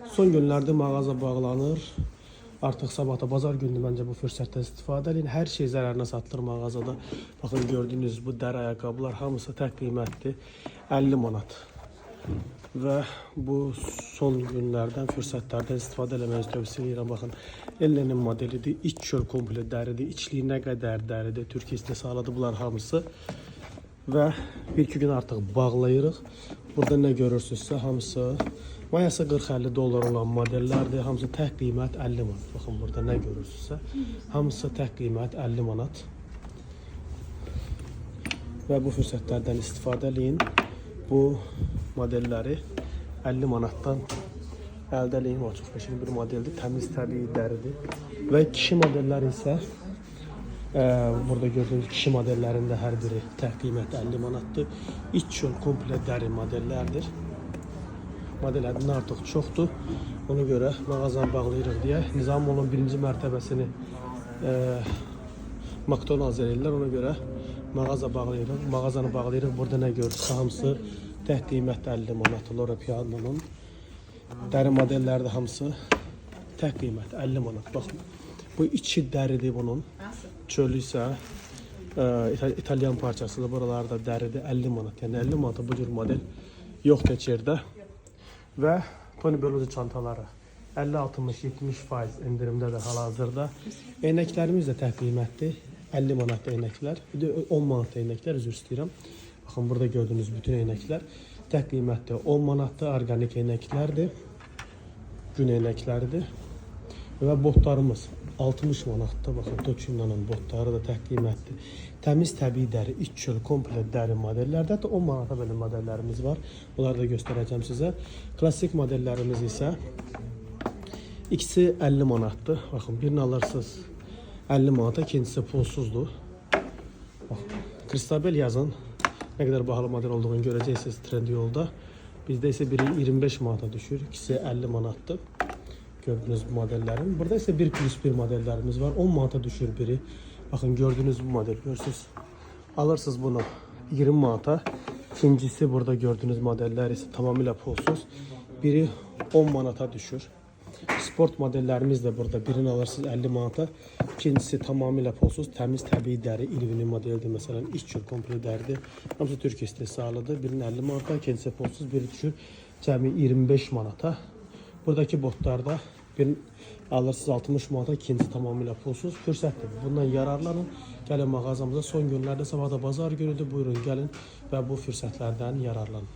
Son günlerde mağaza bağlanır. Artık sabahta bazar günü bence bu fırsattan istifadə edin. Her şey zararına satılır mağazada. Bakın gördüğünüz bu deri ayakkabılar hamısı tek kıymetli 50 manat. Ve bu son günlerden fırsatlardan istifadə eləməyi tövsiyə edirəm. Baxın, Ellenin modelidir. İç çöl komple dəridir. İçliyi nə qədər dəridir. Türkiyə istehsalıdır bunlar hamısı. Ve bir iki gün artık bağlayırıq. Burada ne görürsünüzsə hamısı mayası 40-50 dolar olan modellerdir. Hamısı tek qiymət 50 manat. Bakın burada ne görürsünüzsə hamısı tek qiymət 50 manat. Ve bu fürsətlərdən istifadə edin. Bu modelleri 50 manattan əldə edin. O çox peşin bir modeldir. Təmiz təbii dəridir. Ve kişi modelləri isə burada gördüğünüz kişi modellerinde her biri tek kıymet 50 manatdır. İç çöl komple deri modellerdir. Modellerden artık çoktu. Ona göre mağazanı bağlayırıq diye. Nizamoğlu'nun birinci mərtəbəsini McDonald's eləyirlər. Ona göre mağazanı bağlayırıq. Burada ne görürüz? Hamısı tek kıymet 50 manat. Loro Piano'nun deri modellerde hamısı tek kıymet 50 manat. Bakın. Bu içi deridir bunun. Çölü ise İtalyan parçasıdır. Buralarda deridir 50 manat. Yani 50 manata bu cür model yok içeride. Ve Tony Bellucci çantaları 50-60-70% indirimdedir hal-hazırda. Eynəklərimiz də tek kıymetli 50 manat eynəklər. Bir de 10 manat eynəklər üzr istəyirəm. Bakın burada gördüğünüz bütün eynəklər tek kıymetli 10 manatdır. Organik eynəklərdir. Gün eynəkləridir. Ve botlarımız 60 manatda. Bakın Toçina'nın botları da tek kıymetli. Temiz təbii deri, iç çöl komple deri modellerde. Hatta 10 manata böyle modellerimiz var. Bunları da göstereceğim size. Klasik modellerimiz ise ikisi 50 manattır. Bakın birini alırsınız 50 manata, ikincisi pulsuzdur. Bakın, Kristabel yazın. Ne kadar pahalı model olduğunu göreceksiniz Trendyol'da. Bizde ise biri 25 manata düşür. İkisi 50 manattır. Gördüğünüz modellerin. Burada ise 1+1 modellerimiz var. 10 manata düşür biri. Bakın gördüğünüz bu model. Görürsünüz. Alırsınız bunu 20 manata. İkincisi burada gördüğünüz modeller ise tamamıyla pulsuz. Biri 10 manata düşür. Sport modellerimiz de burada. Birini alırsınız 50 manata. İkincisi tamamıyla pulsuz. Temiz təbii deri. İlvini modelidir. Mesela iç çöl komple deridir. Hamısı Türkiye istehsalıdır. Birinin 50 manata. İkincisi pulsuz. Biri düşür. Cəmi 25 manata. Buradaki botlarda bir alırsınız 60 manata, ikincisi tamamıyla pulsuz. Fürsətdir. Bundan yararlanın. Gəlin mağazamıza. Son günlerde sabahda bazar günüdür. Buyurun gelin ve bu fürsətlərdən yararlanın.